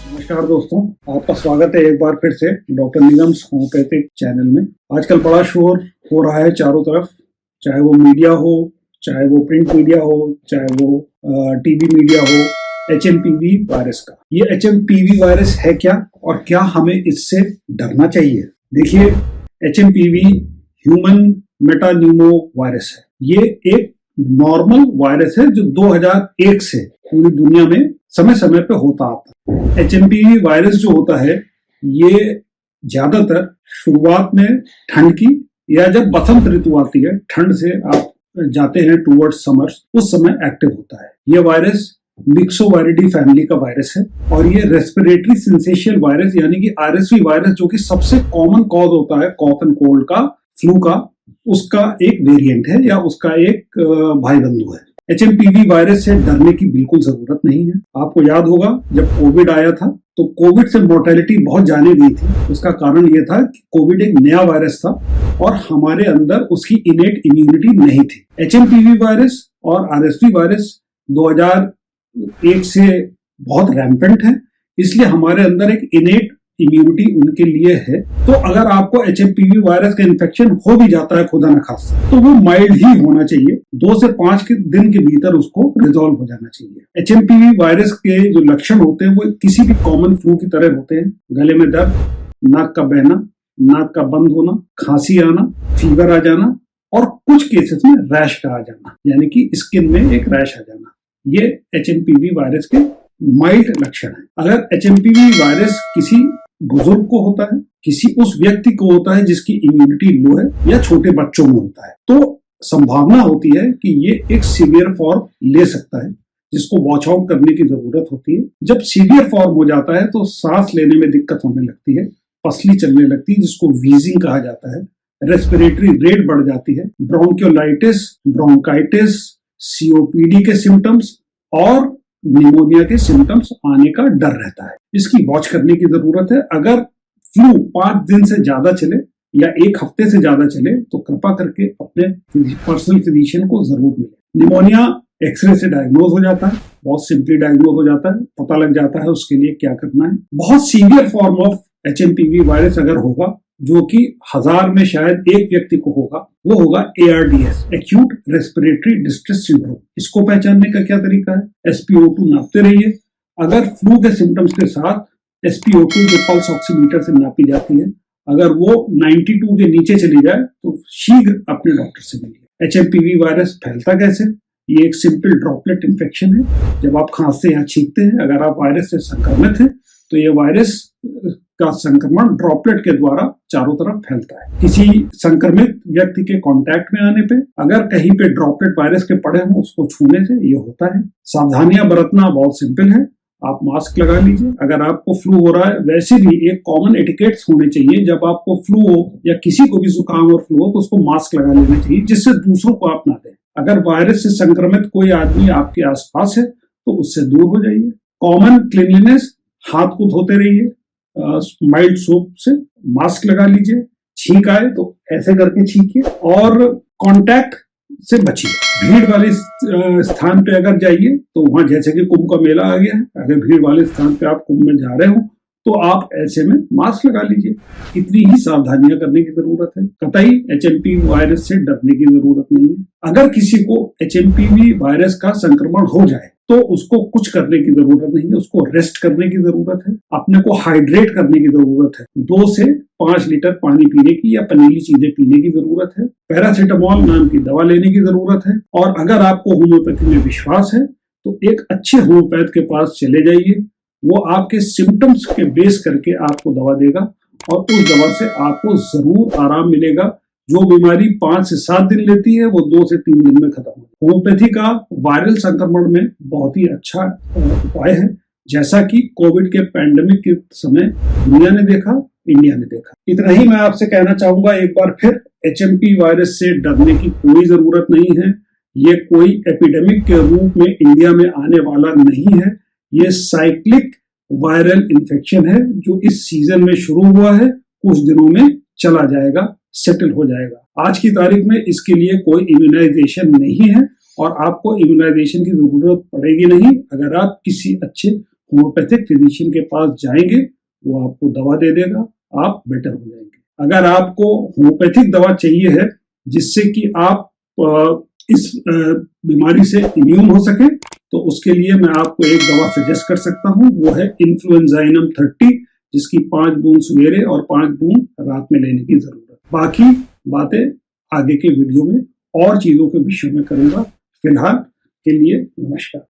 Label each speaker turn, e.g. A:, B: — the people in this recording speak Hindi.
A: नमस्कार दोस्तों, आपका स्वागत है एक बार फिर से डॉक्टर निगम्स होम्योपैथिक चैनल में। आजकल बड़ा शोर हो रहा है चारों तरफ, चाहे वो मीडिया हो, चाहे वो प्रिंट मीडिया हो, चाहे वो टीवी मीडिया हो, एचएमपीवी वायरस का। ये एचएमपीवी वायरस है क्या और क्या हमें इससे डरना चाहिए? देखिए, एचएमपीवी ह्यूमन मेटान्यूमो वायरस है। ये एक नॉर्मल वायरस है जो 2001 से पूरी दुनिया में समय समय पे होता आता है। एचएमपीवी वायरस जो होता है ये ज्यादातर शुरुआत में ठंड की या जब बसंत ऋतु आती है, ठंड से आप जाते हैं टूवर्ड्स समर्स, उस समय एक्टिव होता है। ये वायरस मिक्सोवायरिडी फैमिली का वायरस है और ये रेस्पिरेटरी सिंसेशियल वायरस यानी कि आरएसवी वायरस, जो कि सबसे कॉमन कॉज होता है कॉफ एंड कोल्ड का, फ्लू का, उसका एक वेरिएंट है या उसका एक भाई बंधु है। एचएमपीवी वायरस से डरने की बिल्कुल जरूरत नहीं है। आपको याद होगा जब कोविड आया था तो कोविड से मोर्टेलिटी बहुत जाने गई थी। उसका कारण यह था कि कोविड एक नया वायरस था और हमारे अंदर उसकी इनेट इम्यूनिटी नहीं थी। एचएमपीवी वायरस और आरएसवी वायरस 2001 से बहुत रैम्पेंट है, इसलिए हमारे अंदर एक इनेट इम्यूनिटी उनके लिए है। तो अगर आपको एचएमपीवी वायरस का इन्फेक्शन हो भी जाता है खुदा न खास्ता, तो वो माइल्ड ही होना चाहिए। 2 से 5 दिन के भीतर उसको रिजॉल्व हो जाना चाहिए। एचएमपीवी वायरस के जो लक्षण होते हैं वो किसी भी कॉमन फ्लू की तरह होते हैं। गले में दर्द, नाक का बहना, नाक का बंद होना, खांसी आना, फीवर आ जाना और कुछ केसेस में रैश का आ जाना, यानी कि स्किन में एक रैश आ जाना। ये एचएमपीवी वायरस के माइल्ड लक्षण है। अगर एचएमपीवी वायरस किसी बुजुर्ग को होता है, किसी उस व्यक्ति को होता है जिसकी इम्यूनिटी लो है, या छोटे बच्चों में होता है, तो संभावना होती है कि ये एक सीवियर फॉर्म ले सकता है, जिसको वॉच आउट करने की जरूरत होती है। जब सीवियर फॉर्म हो जाता है तो सांस लेने में दिक्कत होने लगती है, पसली चलने लगती है जिसको वीजिंग कहा जाता है, रेस्पिरेटरी रेट बढ़ जाती है, ब्रोंकियोलाइटिस, ब्रोंकाइटिस, सीओपीडी के सिम्टम्स और निमोनिया के सिम्टम्स आने का डर रहता है। इसकी वॉच करने की जरूरत है। अगर फ्लू 5 दिन से ज्यादा चले या 1 हफ्ते से ज्यादा चले तो कृपा करके अपने पर्सनल फिजिशियन को जरूर मिले। निमोनिया एक्सरे से डायग्नोज हो जाता है, बहुत सिंपली डायग्नोज हो जाता है, पता लग जाता है उसके लिए क्या करना है। बहुत severe form of HMPV virus अगर होगा, जो कि 1000 में शायद एक व्यक्ति को होगा, वो होगा ARDS, acute respiratory distress syndrome. इसको पहचानने का क्या तरीका है? SpO2 नापते रहिए। अगर फ्लू के सिम्टम्स के साथ SpO2 जो पल्स ऑक्सीमीटर से नापी जाती है, अगर वो 92 के नीचे चली जाए तो शीघ्र अपने डॉक्टर से मिलिए। एचएमपीवी वायरस फैलता कैसे? ये एक सिंपल ड्रॉपलेट इन्फेक्शन है। जब आप खांसते या छींकते हैं, अगर आप वायरस से संक्रमित हैं तो ये वायरस का संक्रमण ड्रॉपलेट के द्वारा चारों तरफ फैलता है। किसी संक्रमित व्यक्ति के कांटेक्ट में आने पे, अगर कहीं पे ड्रॉपलेट वायरस के पड़े हों, उसको छूने से ये होता है। सावधानियां बरतना बहुत सिंपल है। आप मास्क लगा लीजिए अगर आपको फ्लू हो रहा है। वैसे भी एक कॉमन एटिकेट्स होने चाहिए, जब आपको फ्लू हो या किसी को भी जुकाम और फ्लू हो तो उसको मास्क लगा लेना चाहिए, जिससे दूसरों को आप ना दें। अगर वायरस से संक्रमित कोई आदमी आपके आसपास है तो उससे दूर हो जाइए। कॉमन क्लीनलीनेस, हाथ को धोते रहिए माइल्ड सोप से, मास्क लगा लीजिए, छींक आए तो ऐसे करके छींकिए और कांटेक्ट से बचिए। भीड़ वाले स्थान पे अगर जाइए तो वहां, जैसे कि कुंभ का मेला आ गया है, अगर भीड़ वाले स्थान पे आप कुंभ में जा रहे हो तो आप ऐसे में मास्क लगा लीजिए। इतनी ही सावधानियां करने की जरूरत है। कतई एचएमपीवी वायरस से डरने की जरूरत नहीं है। अगर किसी को एचएमपीवी वायरस का संक्रमण हो जाए तो उसको कुछ करने की जरूरत नहीं है, उसको रेस्ट करने की जरूरत है, अपने को हाइड्रेट करने की जरूरत है। 2 से 5 लीटर पानी पीने की या पनीली चीजें पीने की जरूरत है। पैरासीटामोल नाम की दवा लेने की जरूरत है। और अगर आपको होम्योपैथी में विश्वास है तो एक अच्छे होम्योपैथ के पास चले जाइए। वो आपके सिम्टम्स के बेस करके आपको दवा देगा और उस दवा से आपको जरूर आराम मिलेगा। जो बीमारी 5 से 7 दिन लेती है वो 2 से 3 दिन में खत्म हो। होम्योपैथी का वायरल संक्रमण में बहुत ही अच्छा उपाय है, जैसा कि कोविड के पैंडेमिक के समय दुनिया ने देखा, इंडिया ने देखा। इतना ही मैं आपसे कहना चाहूंगा एक बार फिर, एचएमपी वायरस से डरने की कोई जरूरत नहीं है। ये कोई एपिडेमिक के रूप में इंडिया में आने वाला नहीं है। ये साइक्लिक वायरल इन्फेक्शन है जो इस सीजन में शुरू हुआ है, कुछ दिनों में चला जाएगा, सेटल हो जाएगा। आज की तारीख में इसके लिए कोई इम्यूनाइजेशन नहीं है और आपको इम्यूनाइजेशन की जरूरत पड़ेगी नहीं। अगर आप किसी अच्छे होम्योपैथिक फिजिशियन के पास जाएंगे, वो आपको दवा दे देगा, आप बेटर हो जाएंगे। अगर आपको होम्योपैथिक दवा चाहिए है जिससे कि आप इस बीमारी से इम्यून हो सके, तो उसके लिए मैं आपको एक दवा सजेस्ट कर सकता हूँ, वो है इन्फ्लुएंजाइनम 30, जिसकी 5 बूंद सवेरे और 5 बूंद रात में लेने की जरूरत। बाकी बातें आगे के वीडियो में और चीजों के विषय में करूंगा। फिलहाल के लिए नमस्कार।